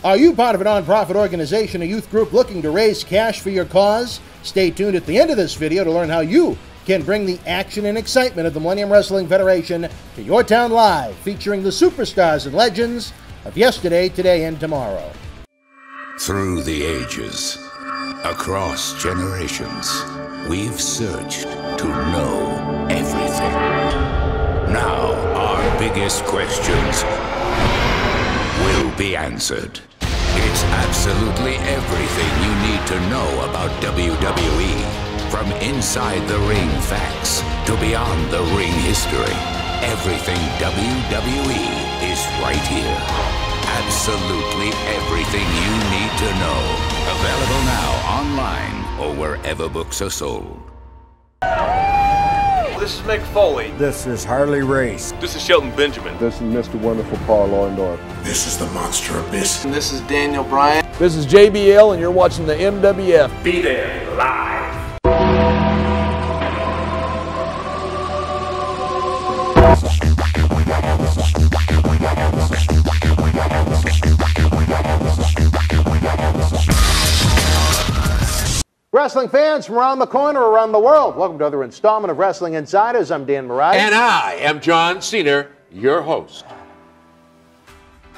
Are you part of a nonprofit organization, a youth group looking to raise cash for your cause? Stay tuned at the end of this video to learn how you can bring the action and excitement of the Millennium Wrestling Federation to your town live, featuring the superstars and legends of yesterday, today, and tomorrow. Through the ages, across generations, we've searched to know everything. Now, our biggest questions will be answered. It's absolutely everything you need to know about WWE. From inside the ring facts to beyond the ring history. Everything WWE is right here. Absolutely everything you need to know. Available now online or wherever books are sold. This is Mick Foley. This is Harley Race. This is Shelton Benjamin. This is Mr. Wonderful Paul Orndorff. This is the Monster Abyss. And this is Daniel Bryan. This is JBL, and you're watching the MWF. Be there live. Wrestling fans from around the corner, around the world, welcome to another installment of Wrestling Insiders. I'm Dan Maurice. And I am John Cena, your host.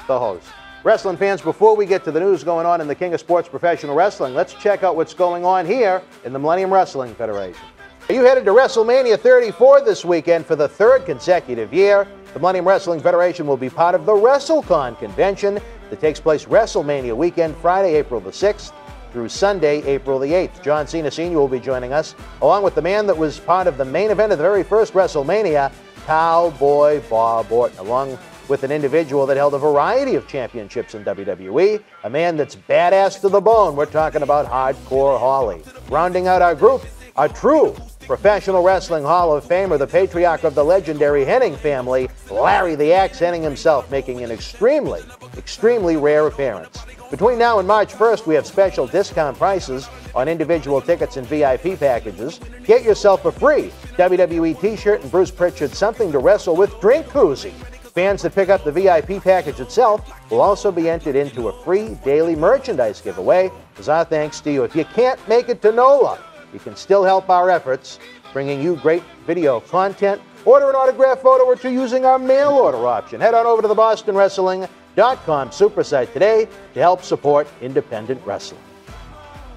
The host. Wrestling fans, before we get to the news going on in the King of Sports Professional Wrestling, let's check out what's going on here in the Millennium Wrestling Federation. Are you headed to Wrestlemania 34 this weekend for the third consecutive year? The Millennium Wrestling Federation will be part of the WrestleCon convention that takes place Wrestlemania weekend, Friday, April the 6th through Sunday, April the 8th. John Cena Sr. will be joining us, along with the man that was part of the main event of the very first WrestleMania, Cowboy Bob Orton, along with an individual that held a variety of championships in WWE, a man that's badass to the bone. We're talking about Hardcore Holly. Rounding out our group, a true Professional Wrestling Hall of Famer, the patriarch of the legendary Hennig family, Larry the Axe Hennig himself, making an extremely, extremely rare appearance. Between now and March 1st, we have special discount prices on individual tickets and VIP packages. Get yourself a free WWE t-shirt and Bruce Pritchard Something to Wrestle With drink koozie. Fans that pick up the VIP package itself will also be entered into a free daily merchandise giveaway as our thanks to you. If you can't make it to NOLA, you can still help our efforts, bringing you great video content. Order an autograph photo or two using our mail order option. Head on over to the BostonWrestling.com super site today to help support independent wrestling.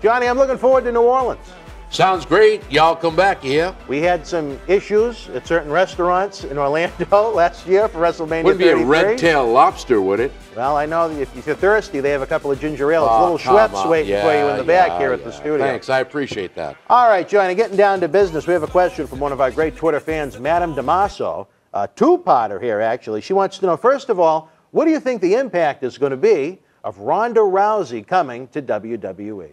Johnny, I'm looking forward to New Orleans. Sounds great. Y'all come back here. We had some issues at certain restaurants in Orlando last year for WrestleMania 33. Wouldn't be a red-tailed lobster, would it? Well, I know that if you're thirsty, they have a couple of ginger ales, little Schweppes waiting for you in the back here at the studio. Thanks, I appreciate that. All right, Johnny, getting down to business, we have a question from one of our great Twitter fans, Madame Damaso, a two-parter here, actually. She wants to know, first of all, what do you think the impact is going to be of Ronda Rousey coming to WWE?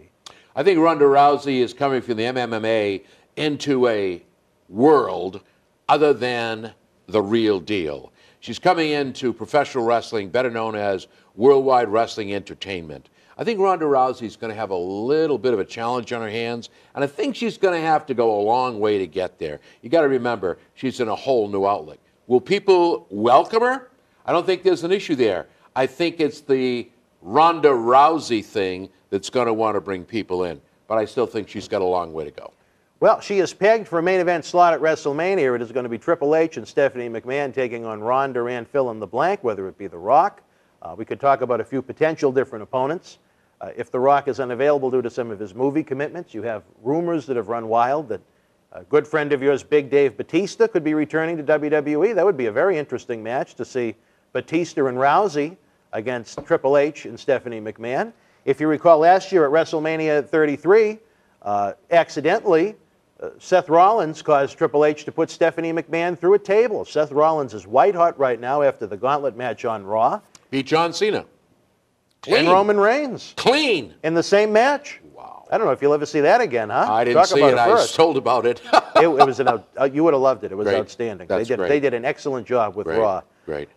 I think Ronda Rousey is coming from the MMA into a world other than the real deal. She's coming into professional wrestling, better known as Worldwide Wrestling Entertainment. I think Ronda Rousey's going to have a little bit of a challenge on her hands, and I think she's going to have to go a long way to get there. You got to remember, she's in a whole new outlet. Will people welcome her? I don't think there's an issue there. I think it's the Ronda Rousey thing that's going to want to bring people in. But I still think she's got a long way to go. Well, she is pegged for a main event slot at WrestleMania. It is going to be Triple H and Stephanie McMahon taking on Ronda and fill in the blank, whether it be The Rock. We could talk about a few potential different opponents. If The Rock is unavailable due to some of his movie commitments, you have rumors that have run wild that a good friend of yours, Big Dave Batista, could be returning to WWE. That would be a very interesting match to see Batista and Rousey against Triple H and Stephanie McMahon. If you recall last year at WrestleMania 33, accidentally, Seth Rollins caused Triple H to put Stephanie McMahon through a table. Seth Rollins is white hot right now after the gauntlet match on Raw. Beat John Cena. Clean. And Roman Reigns. Clean. In the same match. Wow. I don't know if you'll ever see that again, huh? I didn't see it. I was told about it. It was you would have loved it. It was great. Outstanding. That's great. They did an excellent job with Raw. Great.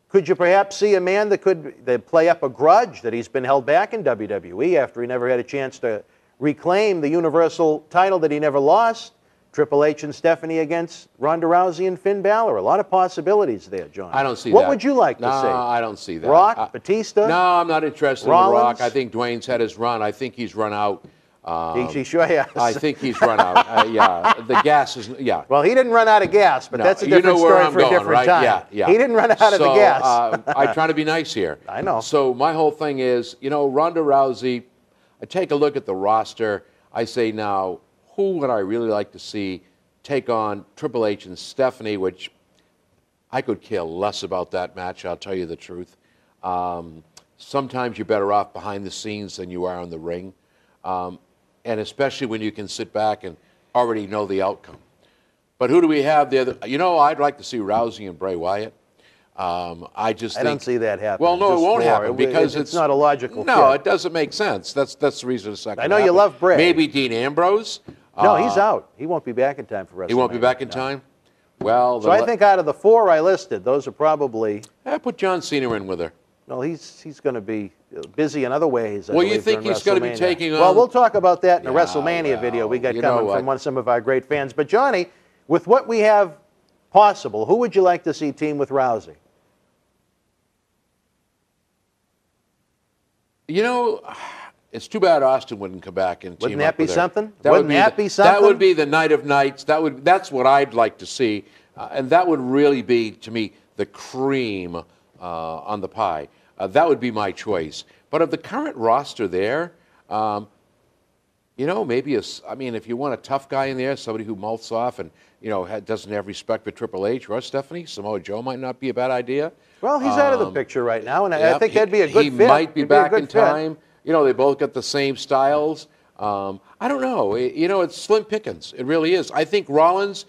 Could you perhaps see a man that could play up a grudge that he's been held back in WWE after he never had a chance to reclaim the Universal title that he never lost? Triple H and Stephanie against Ronda Rousey and Finn Balor. A lot of possibilities there, John. I don't see that. What would you like to see? No, I don't see that. Rock, Batista? No, I'm not interested Rollins? in The Rock. I think Dwayne's had his run. I think he's run out. He sure has. I think he's run out. Yeah, the gas is, yeah. Well, he didn't run out of gas, but No, that's a you know different where story I'm for a going, different right? time. Yeah, yeah. He didn't run out of the gas. I try to be nice here. I know. So my whole thing is, you know, Ronda Rousey, I take a look at the roster. I say now, who would I really like to see take on Triple H and Stephanie, which I could care less about that match, I'll tell you the truth. Sometimes you're better off behind the scenes than you are in the ring. And especially when you can sit back and already know the outcome. But who do we have there? You know, I'd like to see Rousey and Bray Wyatt. I don't see that happening. Well, no, it won't happen because it's not a logical No, fit. it doesn't make sense. That's the reason it's not I know you love Bray. Maybe Dean Ambrose. No, he's out. He won't be back in time for WrestleMania. He won't be back in time? Well, so I think out of the 4 I listed, those are probably... put John Cena in with her. No, he's going to be busy in other ways. Well, you think he's going to be taking on... Well, we'll talk about that in a WrestleMania video we got coming from some of our great fans. But, Johnny, with what we have possible, who would you like to see team with Rousey? You know, it's too bad Austin wouldn't come back and Wouldn't team up that be with her. something? Wouldn't that be something? That would be the night of nights. That's what I'd like to see. And that would really be, to me, the cream on the pie. That would be my choice. But of the current roster there, you know, maybe if you want a tough guy in there, somebody who mouths off and, you know, doesn't have respect for Triple H or Stephanie, Samoa Joe might not be a bad idea. Well, he's out of the picture right now, and I think that'd be a good fit. He might be back in time. You know, they both got the same styles. I don't know. You know, it's slim pickings. It really is. I think Rollins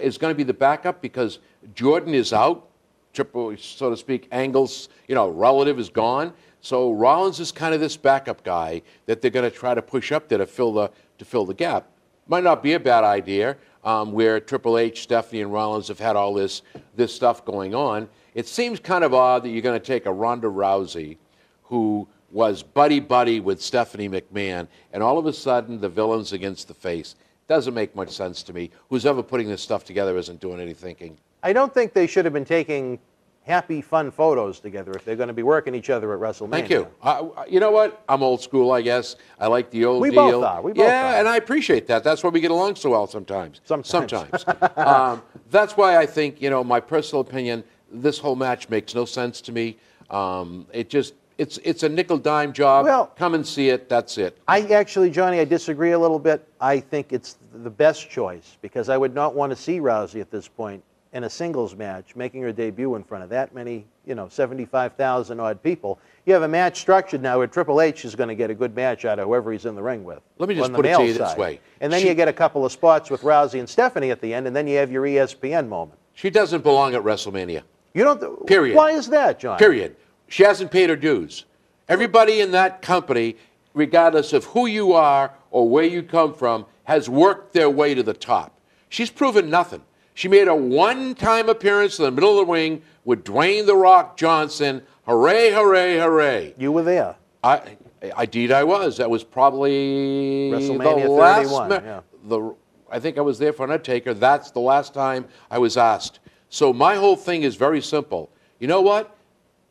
is going to be the backup because Jordan is out. Triple, so to speak, Angle's, you know, relative is gone. So Rollins is kind of this backup guy that they're going to try to push up there to fill the gap. Might not be a bad idea where Triple H, Stephanie, and Rollins have had all this stuff going on. It seems kind of odd that you're going to take a Ronda Rousey who was buddy-buddy with Stephanie McMahon, and all of a sudden the villain's against the face. Doesn't make much sense to me. Who's ever putting this stuff together isn't doing any thinking. I don't think they should have been taking happy, fun photos together if they're going to be working each other at WrestleMania. Thank you. You know what? I'm old school, I guess. I like the old deal. We both are. Yeah, and I appreciate that. That's why we get along so well sometimes. Sometimes. That's why I think, you know, my personal opinion, this whole match makes no sense to me. It's a nickel-dime job. Well, come and see it. That's it. Actually, Johnny, I disagree a little bit. I think it's the best choice because I would not want to see Rousey at this point in a singles match, making her debut in front of that many, you know, 75,000 odd people. You have a match structured now where Triple H is going to get a good match out of whoever he's in the ring with. Let me just put it to you this way. And then you get a couple of spots with Rousey and Stephanie at the end, and then you have your ESPN moment. She doesn't belong at WrestleMania. You don't? Period. Why is that, John? Period. She hasn't paid her dues. Everybody in that company, regardless of who you are or where you come from, has worked their way to the top. She's proven nothing. She made a one-time appearance in the middle of the ring with Dwayne "The Rock" Johnson. Hooray, hooray, hooray. You were there. Indeed I was. That was probably WrestleMania the last 31. I think I was there for Undertaker. That's the last time I was asked. So my whole thing is very simple. You know what?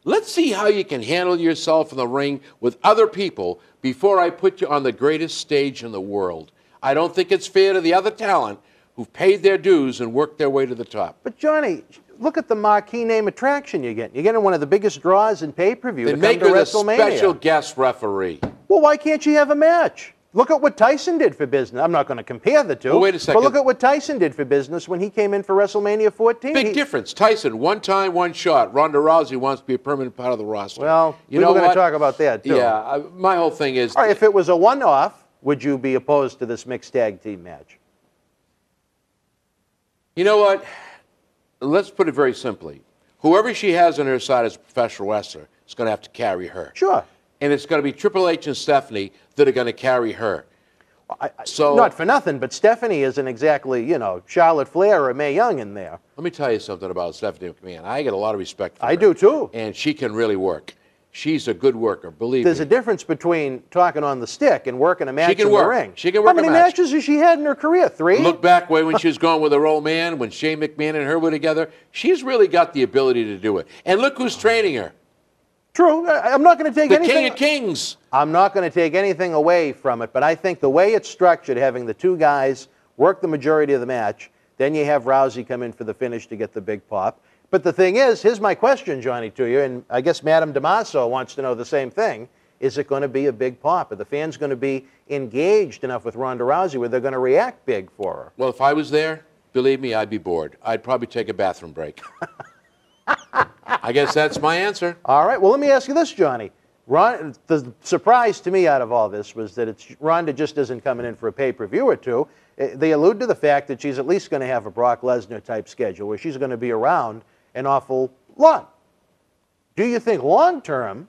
Let's see how you can handle yourself in the ring with other people before I put you on the greatest stage in the world. I don't think it's fair to the other talent who've paid their dues and worked their way to the top. But, Johnny, look at the marquee name attraction you're getting. You're getting one of the biggest draws in pay-per-view to come to WrestleMania. Then make her the special guest referee. Well, why can't you have a match? Look at what Tyson did for business. I'm not going to compare the two. Well, wait a second. But look at what Tyson did for business when he came in for WrestleMania 14. Big difference. Tyson, one time, one shot. Ronda Rousey wants to be a permanent part of the roster. Well, we're going to talk about that, too. Yeah, my whole thing is... All right, if it was a one-off, would you be opposed to this mixed tag team match? You know what? Let's put it very simply. Whoever she has on her side as a professional wrestler is going to have to carry her. Sure. And it's going to be Triple H and Stephanie that are going to carry her. So, not for nothing, but Stephanie isn't exactly, you know, Charlotte Flair or Mae Young in there. Let me tell you something about Stephanie McMahon. I get a lot of respect for her. I do, too. And she can really work. She's a good worker, believe There's me. a difference between talking on the stick and working a match in the ring. She can work How many a match. matches has she had in her career? 3? Look back when she was going with her old man, when Shane McMahon and her were together. She's really got the ability to do it. And look who's training her. True. I'm not going to take anything. The King of Kings. I'm not going to take anything away from it, but I think the way it's structured, having the two guys work the majority of the match, then you have Rousey come in for the finish to get the big pop. But the thing is, here's my question, Johnny, to you, and I guess Madame Damaso wants to know the same thing. Is it going to be a big pop? Are the fans going to be engaged enough with Ronda Rousey where they're going to react big for her? Well, if I was there, believe me, I'd be bored. I'd probably take a bathroom break. I guess that's my answer. All right. Well, let me ask you this, Johnny. The surprise to me out of all this was that Ronda just isn't coming in for a pay-per-view or two. They allude to the fact that she's at least going to have a Brock Lesnar-type schedule where she's going to be around an awful lot. Do you think long-term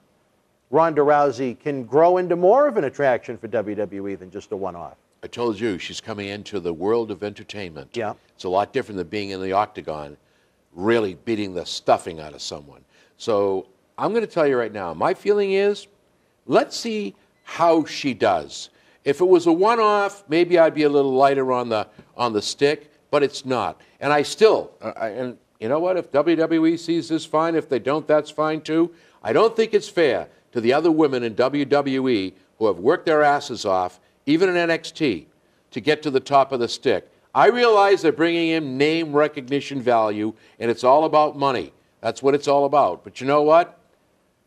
Ronda Rousey can grow into more of an attraction for WWE than just a one-off? I told you, she's coming into the world of entertainment. Yeah. It's a lot different than being in the octagon, really beating the stuffing out of someone. So I'm going to tell you right now, my feeling is, let's see how she does. If it was a one-off, maybe I'd be a little lighter on the stick, but it's not. And I still, and you know what? If WWE sees this, fine. If they don't, that's fine too. I don't think it's fair to the other women in WWE who have worked their asses off, even in NXT, to get to the top of the stick. I realize they're bringing in name recognition value, and it's all about money. That's what it's all about. But you know what?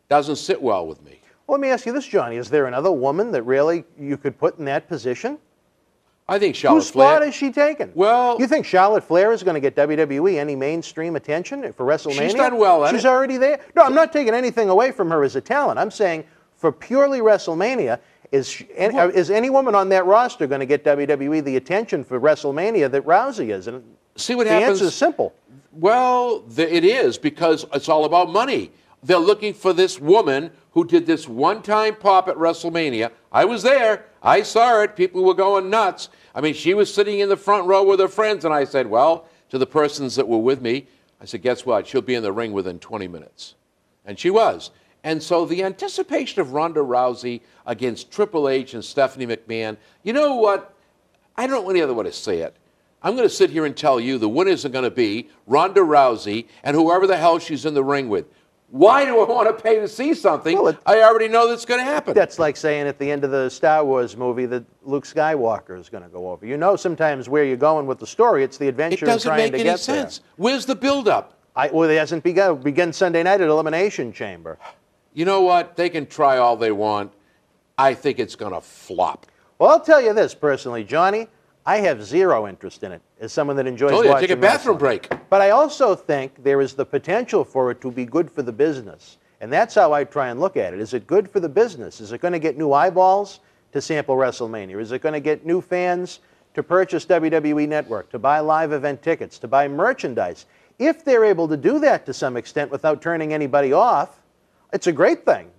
Doesn't sit well with me. Well, let me ask you this, Johnny. Is there another woman that really you could put in that position? I think Charlotte Whose Flair. spot is she taking? Well, you think Charlotte Flair is going to get WWE any mainstream attention for WrestleMania? She's done well at it. She's already there. No, I'm not taking anything away from her as a talent. I'm saying for purely WrestleMania, is any woman on that roster going to get WWE the attention for WrestleMania that Rousey is? And see what happens. The happens. answer is simple. Well, it is, because it's all about money. They're looking for this woman who did this one-time pop at WrestleMania. I was there. I saw it. People were going nuts. I mean, she was sitting in the front row with her friends, and I said, well, to the persons that were with me, I said, guess what? She'll be in the ring within 20 minutes. And she was. And so the anticipation of Ronda Rousey against Triple H and Stephanie McMahon, you know what? I don't know any other way to say it. I'm going to sit here and tell you the winners are going to be Ronda Rousey and whoever the hell she's in the ring with. Why do I want to pay to see something? Well, I already know that's going to happen. That's like saying at the end of the Star Wars movie that Luke Skywalker is going to go over. You know sometimes where you're going with the story. It's the adventure and trying to get there. It doesn't make any sense. Where's the build-up? Well, it hasn't begun. It begins Sunday night at Elimination Chamber. You know what? They can try all they want. I think it's going to flop. Well, I'll tell you this personally, Johnny. I have zero interest in it as someone that enjoys watching take a bathroom break. But I also think there is the potential for it to be good for the business. And that's how I try and look at it. Is it good for the business? Is it going to get new eyeballs to sample WrestleMania? Is it going to get new fans to purchase WWE Network, to buy live event tickets, to buy merchandise? If they're able to do that to some extent without turning anybody off, it's a great thing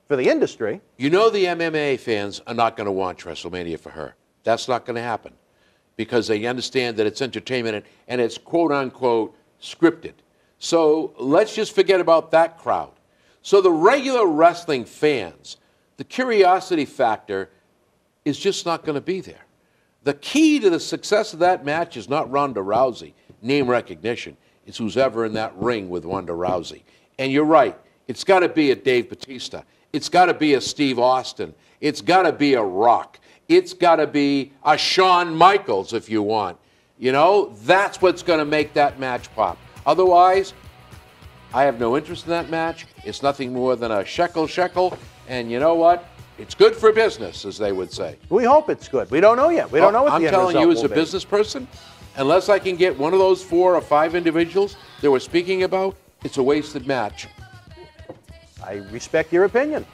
for the industry. You know the MMA fans are not going to watch WrestleMania for her. That's not going to happen, because they understand that it's entertainment and it's quote-unquote scripted. So let's just forget about that crowd. So the regular wrestling fans, the curiosity factor is just not going to be there. The key to the success of that match is not Ronda Rousey, name recognition. It's who's ever in that ring with Ronda Rousey. And you're right. It's got to be a Dave Bautista. It's got to be a Steve Austin. It's got to be a Rock. It's got to be a Shawn Michaels if you want. You know, that's what's going to make that match pop. Otherwise, I have no interest in that match. It's nothing more than a shekel. And you know what? It's good for business, as they would say. We hope it's good. We don't know yet. We don't know what the end result will be. I'm telling you, as a business person, unless I can get one of those 4 or 5 individuals that we're speaking about, it's a wasted match. I respect your opinion.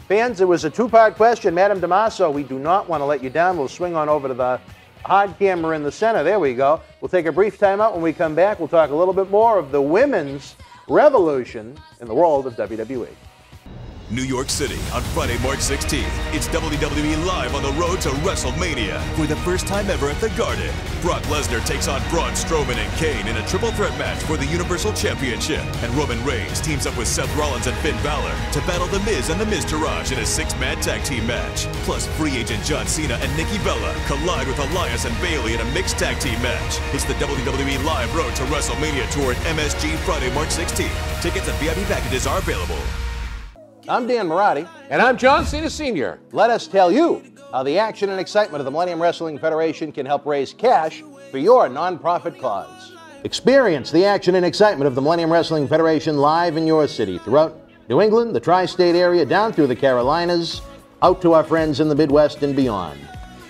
Fans, it was a 2-part question. Madame Damaso, we do not want to let you down. We'll swing on over to the hard camera in the center. There we go. We'll take a brief time out. When we come back, we'll talk a little bit more of the women's revolution in the world of WWE. New York City on Friday, March 16th. It's WWE Live on the road to WrestleMania for the first time ever at the Garden. Brock Lesnar takes on Braun Strowman and Kane in a triple threat match for the Universal Championship. And Roman Reigns teams up with Seth Rollins and Finn Balor to battle The Miz and The Miztourage in a 6-man tag team match. Plus, free agent John Cena and Nikki Bella collide with Elias and Bayley in a mixed tag team match. It's the WWE Live Road to WrestleMania tour at MSG Friday, March 16th. Tickets and VIP packages are available. I'm Dan Marotti. And I'm John Cena Sr. Let us tell you how the action and excitement of the Millennium Wrestling Federation can help raise cash for your nonprofit cause. Experience the action and excitement of the Millennium Wrestling Federation live in your city, throughout New England, the tri-state area, down through the Carolinas, out to our friends in the Midwest and beyond.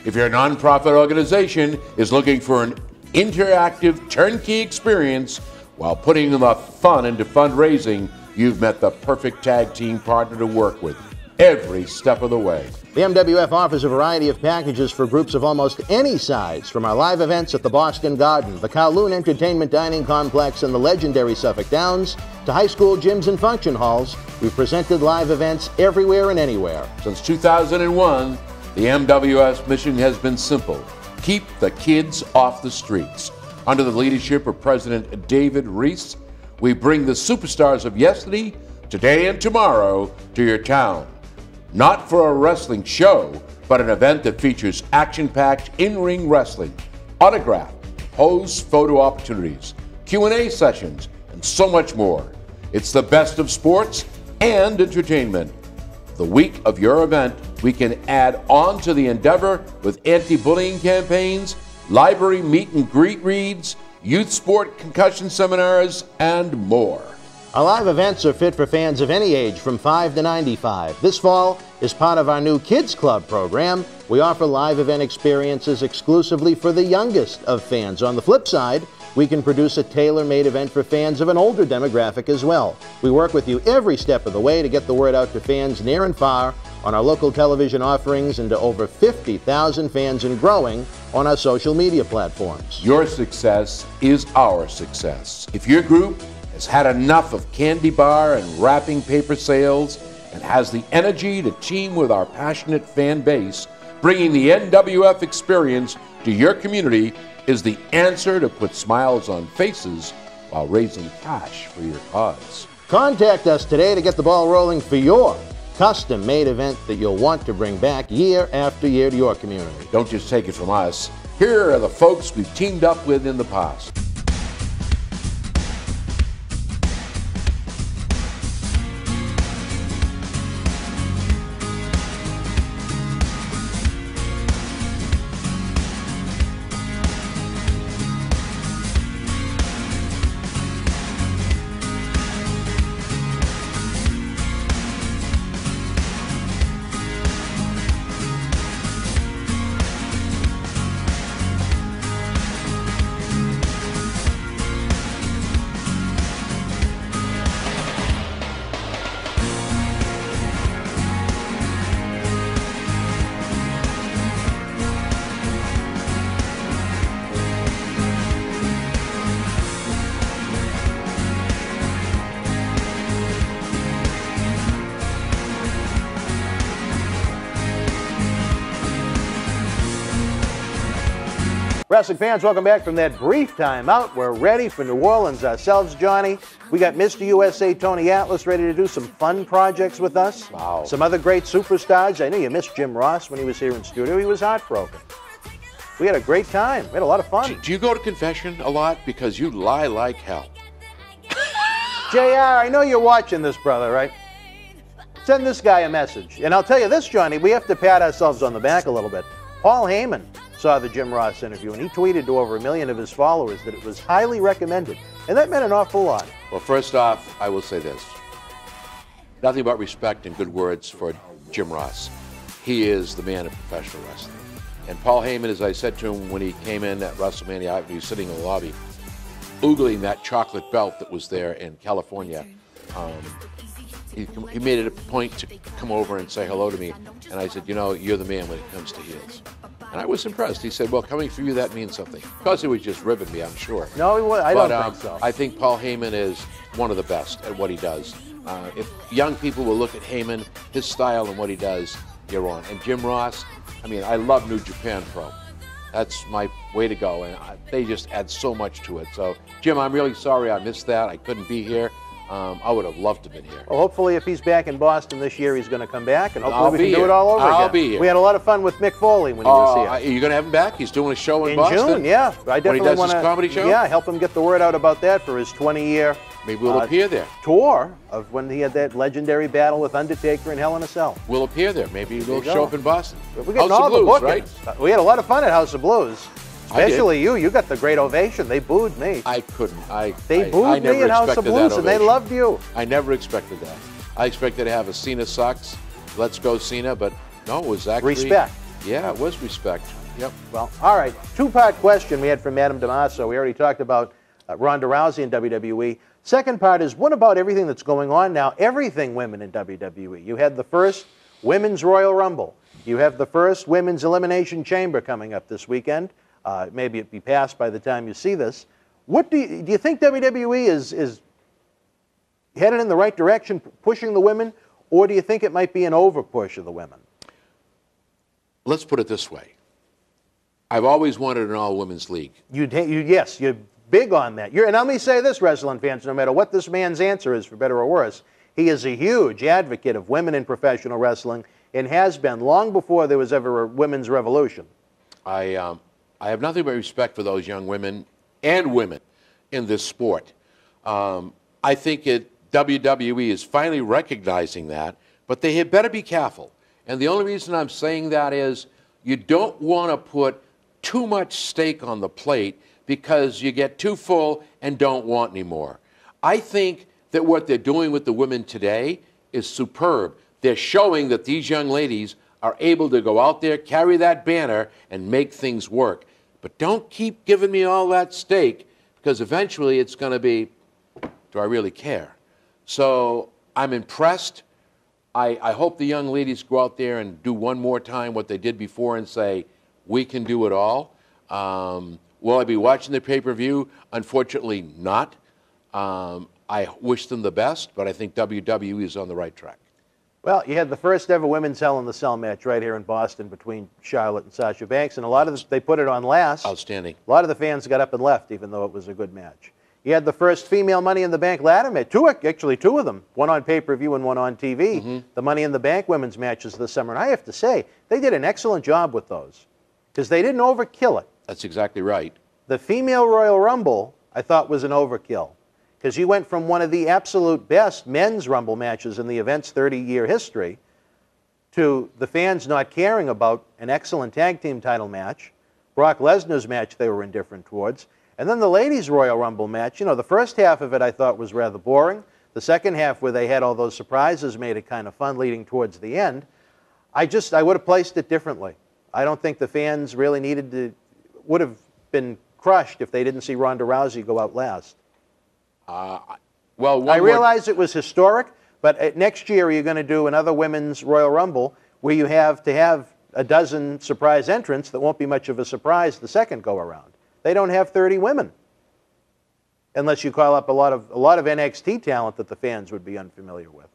If your nonprofit organization is looking for an interactive, turnkey experience while putting the fun into fundraising, you've met the perfect tag team partner to work with every step of the way. The MWF offers a variety of packages for groups of almost any size, from our live events at the Boston Garden, the Kowloon Entertainment Dining Complex, and the legendary Suffolk Downs, to high school gyms and function halls. We've presented live events everywhere and anywhere. Since 2001, the MWF's mission has been simple: keep the kids off the streets. Under the leadership of President David Reese, we bring the superstars of yesterday, today, and tomorrow to your town. Not for a wrestling show, but an event that features action-packed in-ring wrestling, autograph, pose photo opportunities, Q&A sessions, and so much more. It's the best of sports and entertainment. The week of your event, we can add on to the endeavor with anti-bullying campaigns, library meet and greet reads, youth sport concussion seminars, and more. Our live events are fit for fans of any age from 5 to 95. This fall is part of our new Kids Club program. We offer live event experiences exclusively for the youngest of fans. On the flip side, we can produce a tailor-made event for fans of an older demographic as well. We work with you every step of the way to get the word out to fans near and far on our local television offerings and to over 50,000 fans and growing on our social media platforms. Your success is our success. If your group has had enough of candy bar and wrapping paper sales and has the energy to team with our passionate fan base, bringing the NWF experience to your community is the answer to put smiles on faces while raising cash for your cause. Contact us today to get the ball rolling for your custom-made event that you'll want to bring back year after year to your community. Don't just take it from us. Here are the folks we've teamed up with in the past. Wrestling fans, welcome back from that brief time out. We're ready for New Orleans ourselves, Johnny. We got Mr. USA Tony Atlas ready to do some fun projects with us. Wow. Some other great superstars. I know you missed Jim Ross when he was here in studio. He was heartbroken. We had a great time. We had a lot of fun. Do you go to confession a lot? Because you lie like hell. JR, I know you're watching this, brother, right? Send this guy a message. And I'll tell you this, Johnny, we have to pat ourselves on the back a little bit. Paul Heyman saw the Jim Ross interview, and he tweeted to over 1 million of his followers that it was highly recommended. And that meant an awful lot. Well, first off, I will say this. Nothing but respect and good words for Jim Ross. He is the man of professional wrestling. And Paul Heyman, as I said to him when he came in at WrestleMania, he was sitting in the lobby, oogling that chocolate belt that was there in California. He made it a point to come over and say hello to me. And I said, you know, you're the man when it comes to heels. And I was impressed. He said, well, coming from you, that means something. Because he was just ribbing me, I'm sure. No, I don't think so. I think Paul Heyman is one of the best at what he does. If young people will look at Heyman, his style and what he does, you're on. And Jim Ross, I mean, I love New Japan Pro. That's my way to go, and they just add so much to it. So, Jim, I'm really sorry I missed that. I couldn't be here. I would have loved to have been here. Well, hopefully, if he's back in Boston this year, he's going to come back, and hopefully we can do it all over again. I'll be here. We had a lot of fun with Mick Foley when he was here. Are you going to have him back? He's doing a show in Boston? June, yeah. I definitely when he does want his comedy show? Yeah, help him get the word out about that for his 20-year maybe we'll appear there. Tour of when he had that legendary battle with Undertaker in Hell in a Cell. We'll appear there. Maybe we'll show up in Boston. We're getting all the bookings. Right? We had a lot of fun at House of Blues. Especially you. You got the great ovation. They booed me. I couldn't. They booed me at House of Blues, and they loved you. I never expected that. I expected to have a Cena sucks, let's go Cena, but no, it was actually... Respect. Yeah, it was respect. Yep. Well, all right. Two-part question we had from Madame Damaso. We already talked about Ronda Rousey in WWE. Second part is, what about everything that's going on now? Everything women in WWE. You had the first Women's Royal Rumble. You have the first Women's Elimination Chamber coming up this weekend. Maybe it be passed by the time you see this. What do you think WWE is headed in the right direction, pushing the women, or do you think it might be an over-push of the women? Let's put it this way. I've always wanted an all-women's league. Yes, you're big on that. And let me say this, wrestling fans, no matter what this man's answer is, for better or worse, he is a huge advocate of women in professional wrestling and has been long before there was ever a women's revolution. I have nothing but respect for those young women and women in this sport. I think WWE is finally recognizing that, but they had better be careful. And the only reason I'm saying that is you don't want to put too much steak on the plate because you get too full and don't want any more. I think that what they're doing with the women today is superb. They're showing that these young ladies are able to go out there, carry that banner, and make things work. But don't keep giving me all that steak, because eventually it's going to be, do I really care? So I'm impressed. I hope the young ladies go out there and do one more time what they did before and say, we can do it all. Will I be watching the pay-per-view? Unfortunately not. I wish them the best, but I think WWE is on the right track. Well, you had the first ever women's Hell in the Cell match right here in Boston between Charlotte and Sasha Banks, and a lot of they put it on last. Outstanding. A lot of the fans got up and left, even though it was a good match. You had the first female Money in the Bank ladder match, actually two of them, one on pay-per-view and one on TV. Mm-hmm. The Money in the Bank women's matches this summer, and I have to say, they did an excellent job with those, because they didn't overkill it. That's exactly right. The female Royal Rumble, I thought, was an overkill, because you went from one of the absolute best men's Rumble matches in the event's 30-year history to the fans not caring about an excellent tag team title match, Brock Lesnar's match they were indifferent towards, and then the ladies' Royal Rumble match. You know, the first half of it I thought was rather boring. The second half, where they had all those surprises, made it kind of fun leading towards the end. I would have placed it differently. I don't think the fans really would have been crushed if they didn't see Ronda Rousey go out last. I realize it was historic, but next year you're going to do another women's Royal Rumble where you have to have a dozen surprise entrants that won't be much of a surprise the second go-around. They don't have 30 women, unless you call up a lot of NXT talent that the fans would be unfamiliar with.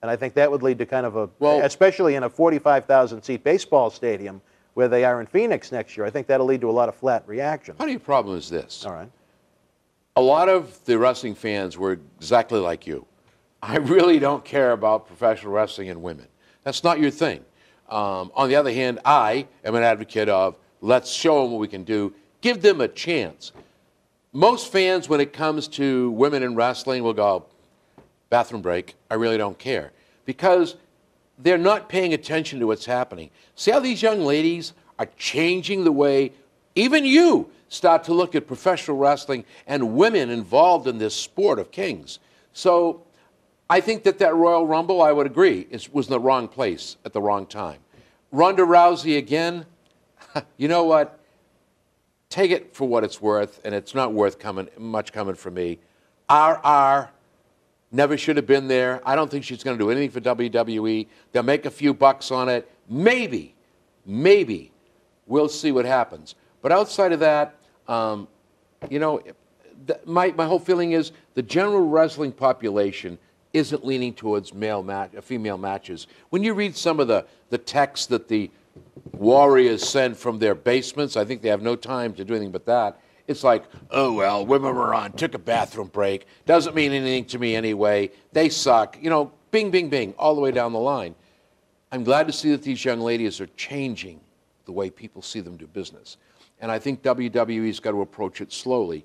And I think that would lead to kind of especially in a 45,000-seat baseball stadium where they are in Phoenix next year, I think that'll lead to a lot of flat reaction. Part of your problem is this. All right. A lot of the wrestling fans were exactly like you. I really don't care about professional wrestling and women. That's not your thing. On the other hand, I am an advocate of let's show them what we can do. Give them a chance. Most fans, when it comes to women in wrestling, will go, bathroom break, I really don't care. Because they're not paying attention to what's happening. See how these young ladies are changing the way even you start to look at professional wrestling and women involved in this sport of kings. So I think that Royal Rumble, I would agree, was in the wrong place at the wrong time. Ronda Rousey again, you know what? Take it for what it's worth, and it's not worth much coming from me. RR never should have been there. I don't think she's going to do anything for WWE. They'll make a few bucks on it. Maybe we'll see what happens. But outside of that, you know, my whole feeling is the general wrestling population isn't leaning towards female matches. When you read some of the texts that the Warriors send from their basements, I think they have no time to do anything but that. It's like, oh, well, women were on, took a bathroom break. Doesn't mean anything to me anyway. They suck. You know, bing, bing, bing, all the way down the line. I'm glad to see that these young ladies are changing the way people see them do business. And I think WWE's got to approach it slowly.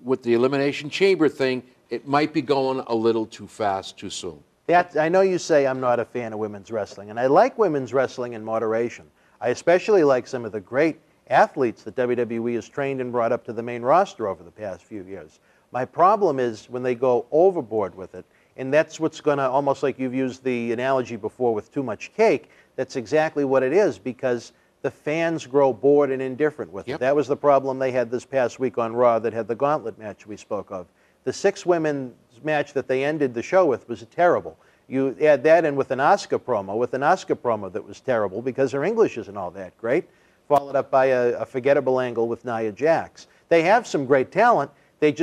With the Elimination Chamber thing, it might be going a little too fast, too soon. I know you say I'm not a fan of women's wrestling, and I like women's wrestling in moderation. I especially like some of the great athletes that WWE has trained and brought up to the main roster over the past few years. My problem is when they go overboard with it, and that's what's going to, almost like you've used the analogy before with too much cake, that's exactly what it is, because the fans grow bored and indifferent with it. That was the problem they had this past week on Raw that had the gauntlet match we spoke of. The 6 women's match that they ended the show with was terrible. You add that in with an Asuka promo, that was terrible because her English isn't all that great, followed up by a forgettable angle with Nia Jax. They have some great talent. There's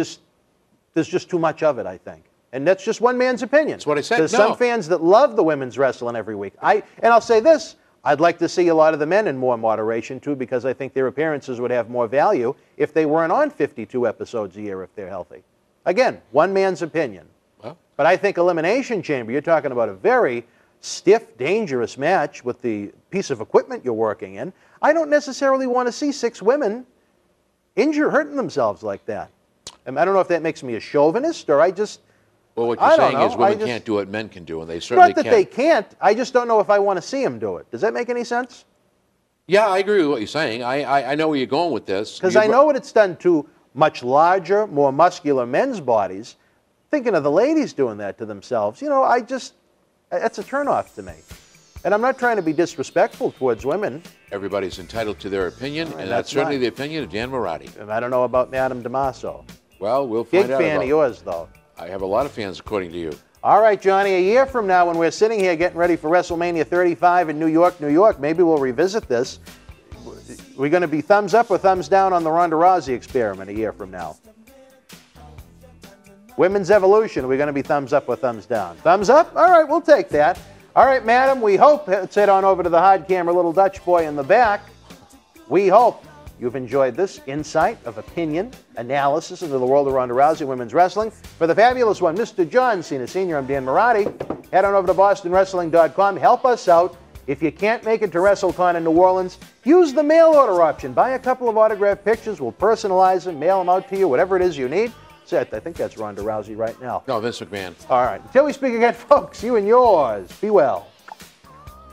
just too much of it, I think. And that's just one man's opinion. That's what I said. There's some fans that love the women's wrestling every week. And I'll say this, I'd like to see a lot of the men in more moderation, too, because I think their appearances would have more value if they weren't on 52 episodes a year if they're healthy. Again, one man's opinion. Well, but I think Elimination Chamber, you're talking about a very stiff, dangerous match with the piece of equipment you're working in. I don't necessarily want to see 6 women hurting themselves like that. And I don't know if that makes me a chauvinist or I just... Well, what you're saying is women can't do what men can do, and they certainly can't. Not that they can't. I just don't know if I want to see them do it. Does that make any sense? Yeah, I agree with what you're saying. I know where you're going with this. Because I know what it's done to much larger, more muscular men's bodies. Thinking of the ladies doing that to themselves, you know, that's a turnoff to me. And I'm not trying to be disrespectful towards women. Everybody's entitled to their opinion, and that's certainly the opinion of Dan Maratti. And I don't know about Madame Damaso. Well, we'll find out. Big fan of yours, though. I have a lot of fans, according to you. All right, Johnny, a year from now, when we're sitting here getting ready for WrestleMania 35 in New York, maybe we'll revisit this. We're going to be thumbs up or thumbs down on the Ronda Rousey experiment a year from now. Women's Evolution, we're going to be thumbs up or thumbs down. Thumbs up? All right, we'll take that. All right, madam, we hope, let's head on over to the hard camera little Dutch boy in the back. We hope you've enjoyed this insight of opinion, analysis into the world of Ronda Rousey women's wrestling. For the fabulous one, Mr. John Cena Sr., I'm Dan Maratti. Head on over to BostonWrestling.com. Help us out. If you can't make it to WrestleCon in New Orleans, use the mail order option. Buy a couple of autographed pictures. We'll personalize them, mail them out to you, whatever it is you need. I think that's Ronda Rousey right now. No, Vince McMahon. All right. Until we speak again, folks, you and yours, be well.